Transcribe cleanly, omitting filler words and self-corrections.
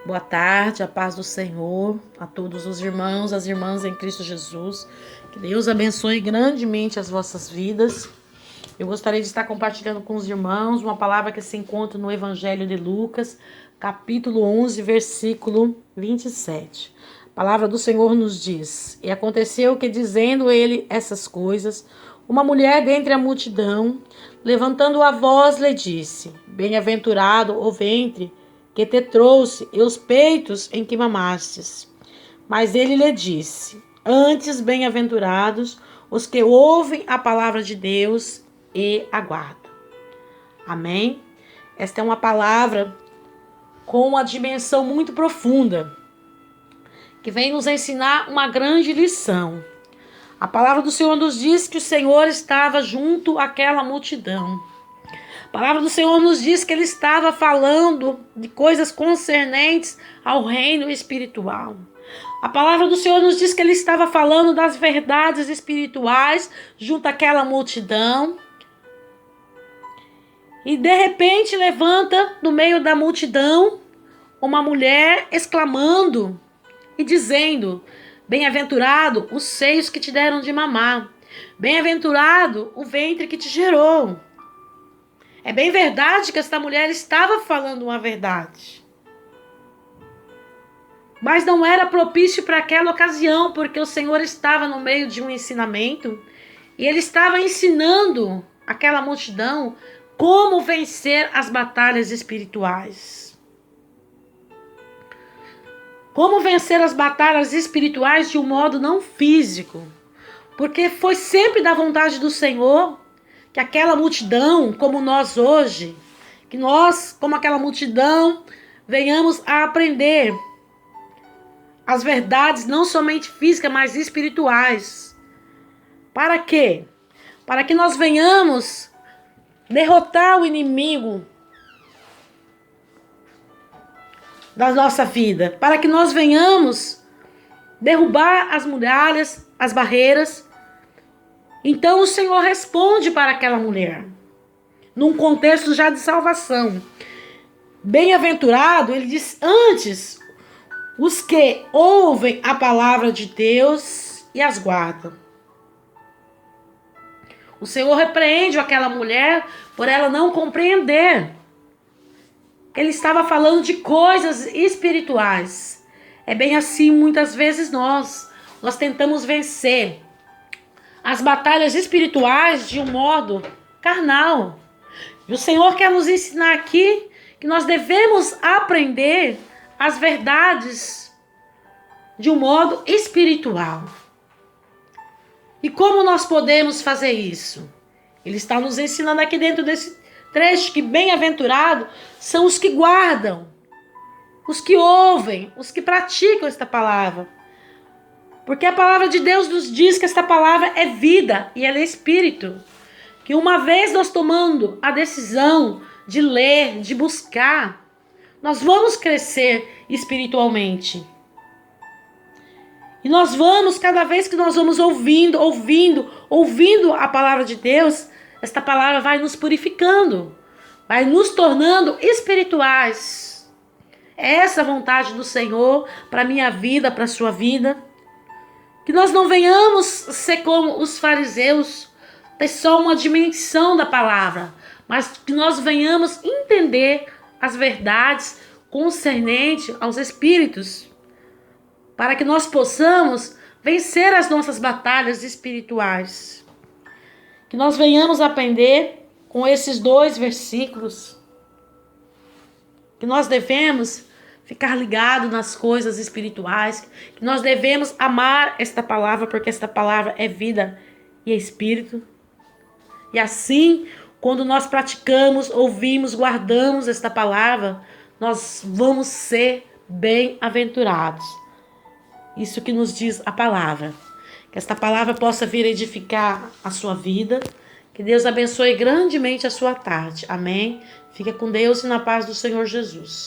Boa tarde, a paz do Senhor a todos os irmãos, as irmãs em Cristo Jesus. Que Deus abençoe grandemente as vossas vidas. Eu gostaria de estar compartilhando com os irmãos uma palavra que se encontra no Evangelho de Lucas, capítulo 11, versículo 27. A palavra do Senhor nos diz: E aconteceu que, dizendo ele essas coisas, uma mulher dentre a multidão, levantando a voz, lhe disse: Bem-aventurado o ventre que te trouxe e os peitos em que mamastes. Mas ele lhe disse: Antes, bem-aventurados os que ouvem a palavra de Deus e aguardam. Amém? Esta é uma palavra com uma dimensão muito profunda, que vem nos ensinar uma grande lição. A palavra do Senhor nos diz que o Senhor estava junto àquela multidão. A palavra do Senhor nos diz que ele estava falando de coisas concernentes ao reino espiritual. A palavra do Senhor nos diz que ele estava falando das verdades espirituais junto àquela multidão. E de repente levanta no meio da multidão uma mulher exclamando e dizendo: Bem-aventurado os seios que te deram de mamar. Bem-aventurado o ventre que te gerou. É bem verdade que esta mulher estava falando uma verdade. Mas não era propício para aquela ocasião, porque o Senhor estava no meio de um ensinamento e ele estava ensinando aquela multidão como vencer as batalhas espirituais. Como vencer as batalhas espirituais de um modo não físico. Porque foi sempre da vontade do Senhor que aquela multidão, como nós hoje, que nós, como aquela multidão, venhamos a aprender as verdades não somente físicas, mas espirituais. Para quê? Para que nós venhamos derrotar o inimigo da nossa vida. Para que nós venhamos derrubar as muralhas, as barreiras. Então o Senhor responde para aquela mulher, num contexto já de salvação. Bem-aventurado, ele diz, antes, os que ouvem a palavra de Deus e as guardam. O Senhor repreende aquela mulher por ela não compreender. Ele estava falando de coisas espirituais. É bem assim, muitas vezes nós tentamos vencer as batalhas espirituais de um modo carnal. E o Senhor quer nos ensinar aqui que nós devemos aprender as verdades de um modo espiritual. E como nós podemos fazer isso? Ele está nos ensinando aqui dentro desse trecho que bem-aventurado são os que guardam, os que ouvem, os que praticam esta palavra. Porque a palavra de Deus nos diz que esta palavra é vida e ela é espírito. Que uma vez nós tomando a decisão de ler, de buscar, nós vamos crescer espiritualmente. E nós vamos, cada vez que nós vamos ouvindo a palavra de Deus, esta palavra vai nos purificando, vai nos tornando espirituais. É essa a vontade do Senhor para a minha vida, para a sua vida. Que nós não venhamos ser como os fariseus, ter só uma dimensão da palavra, mas que nós venhamos entender as verdades concernentes aos espíritos, para que nós possamos vencer as nossas batalhas espirituais. Que nós venhamos aprender com esses 2 versículos, que nós devemos ficar ligado nas coisas espirituais, que nós devemos amar esta palavra, porque esta palavra é vida e é espírito. E assim, quando nós praticamos, ouvimos, guardamos esta palavra, nós vamos ser bem-aventurados. Isso que nos diz a palavra. Que esta palavra possa vir edificar a sua vida. Que Deus abençoe grandemente a sua tarde. Amém? Fica com Deus e na paz do Senhor Jesus.